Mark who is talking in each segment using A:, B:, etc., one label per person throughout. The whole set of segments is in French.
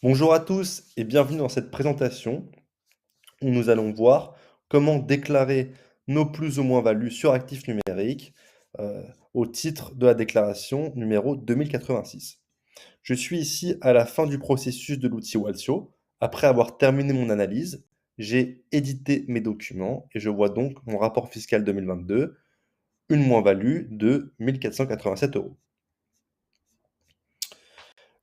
A: Bonjour à tous et bienvenue dans cette présentation où nous allons voir comment déclarer nos plus ou moins-values sur actifs numériques euh, au titre de la déclaration numéro 2086. Je suis ici à la fin du processus de l'outil Walsio. Après avoir terminé mon analyse, j'ai édité mes documents et je vois donc mon rapport fiscal 2022, une moins-value de 1487 euros.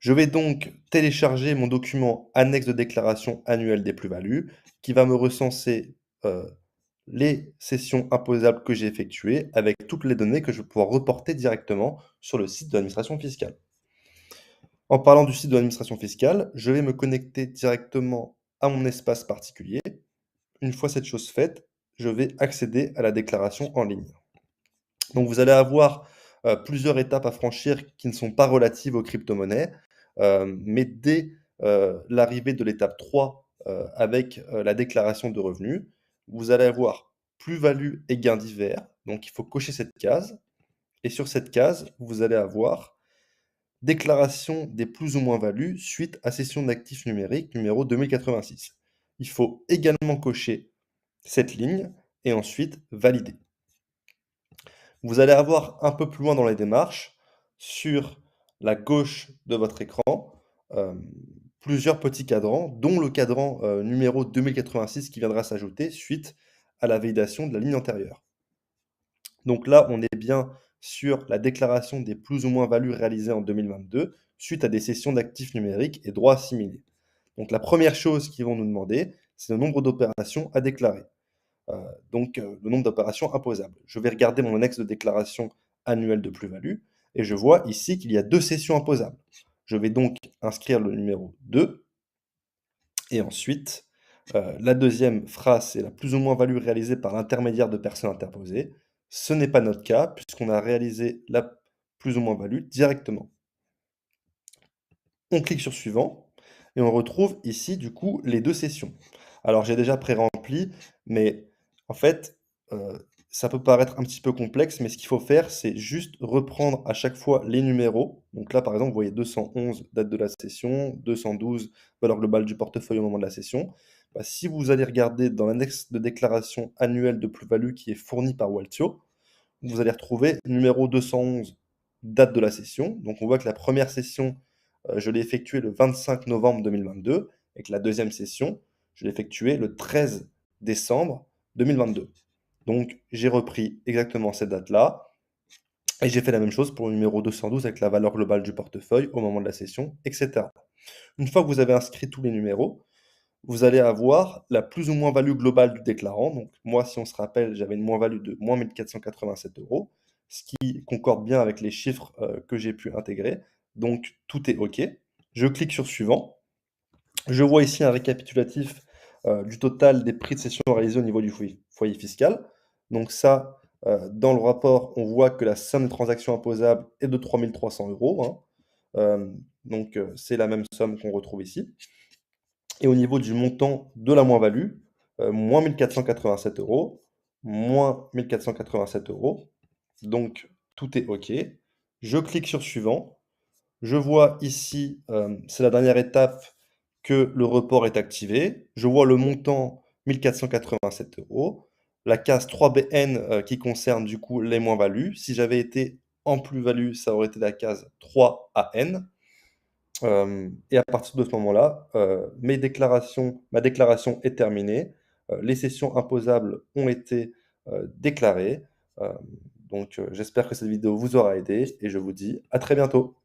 A: Je vais donc télécharger mon document annexe de déclaration annuelle des plus-values qui va me recenser euh, les cessions imposables que j'ai effectuées avec toutes les données que je vais pouvoir reporter directement sur le site de l'administration fiscale. En parlant du site de l'administration fiscale, je vais me connecter directement à mon espace particulier. Une fois cette chose faite, je vais accéder à la déclaration en ligne. Donc vous allez avoir plusieurs étapes à franchir qui ne sont pas relatives aux crypto-monnaies, mais dès l'arrivée de l'étape 3 avec la déclaration de revenus, vous allez avoir plus-value et gains divers. Donc il faut cocher cette case. Et sur cette case, vous allez avoir déclaration des plus ou moins-values suite à cession d'actifs numériques numéro 2086. Il faut également cocher cette ligne et ensuite valider. Vous allez avoir un peu plus loin dans les démarches, sur la gauche de votre écran, euh, plusieurs petits cadrans, dont le cadran numéro 2086 qui viendra s'ajouter suite à la validation de la ligne antérieure. Donc là, on est bien sur la déclaration des plus ou moins-values réalisées en 2022 suite à des cessions d'actifs numériques et droits assimilés. Donc la première chose qu'ils vont nous demander, c'est le nombre d'opérations à déclarer. Le nombre d'opérations imposables. Je vais regarder mon annexe de déclaration annuelle de plus-value et je vois ici qu'il y a deux cessions imposables. Je vais donc inscrire le numéro 2 et ensuite, la deuxième phrase, c'est la plus ou moins-value réalisée par l'intermédiaire de personnes interposées. Ce n'est pas notre cas puisqu'on a réalisé la plus ou moins-value directement. On clique sur suivant et on retrouve ici du coup les deux sessions. Alors j'ai déjà pré-rempli, mais en fait, ça peut paraître un petit peu complexe, mais ce qu'il faut faire, c'est juste reprendre à chaque fois les numéros. Donc là, par exemple, vous voyez 211, date de la session, 212, valeur globale du portefeuille au moment de la session. Bah, si vous allez regarder dans l'index de déclaration annuelle de plus-value qui est fourni par Waltio, vous allez retrouver numéro 211, date de la session. Donc on voit que la première session, je l'ai effectuée le 25 novembre 2022 et que la deuxième session, je l'ai effectuée le 13 décembre 2022. Donc j'ai repris exactement cette date-là et j'ai fait la même chose pour le numéro 212 avec la valeur globale du portefeuille au moment de la session, etc. Une fois que vous avez inscrit tous les numéros, vous allez avoir la plus ou moins-value globale du déclarant. Donc moi, si on se rappelle, j'avais une moins-value de moins 1487 euros, ce qui concorde bien avec les chiffres que j'ai pu intégrer. Donc tout est OK. Je clique sur suivant. Je vois ici un récapitulatif du total des prix de cession réalisés au niveau du foyer fiscal. Donc ça, dans le rapport, on voit que la somme des transactions imposables est de 3 300 euros, hein. C'est la même somme qu'on retrouve ici. Et au niveau du montant de la moins-value, moins 1487 euros, moins 1487 euros. Donc, tout est OK. Je clique sur suivant. Je vois ici, c'est la dernière étape, que le report est activé. Je vois le montant 1487 euros. La case 3BN qui concerne du coup les moins-values. Si j'avais été en plus-value, ça aurait été la case 3AN. Et à partir de ce moment-là, ma déclaration est terminée. Les cessions imposables ont été déclarées. Euh, J'espère que cette vidéo vous aura aidé et je vous dis à très bientôt.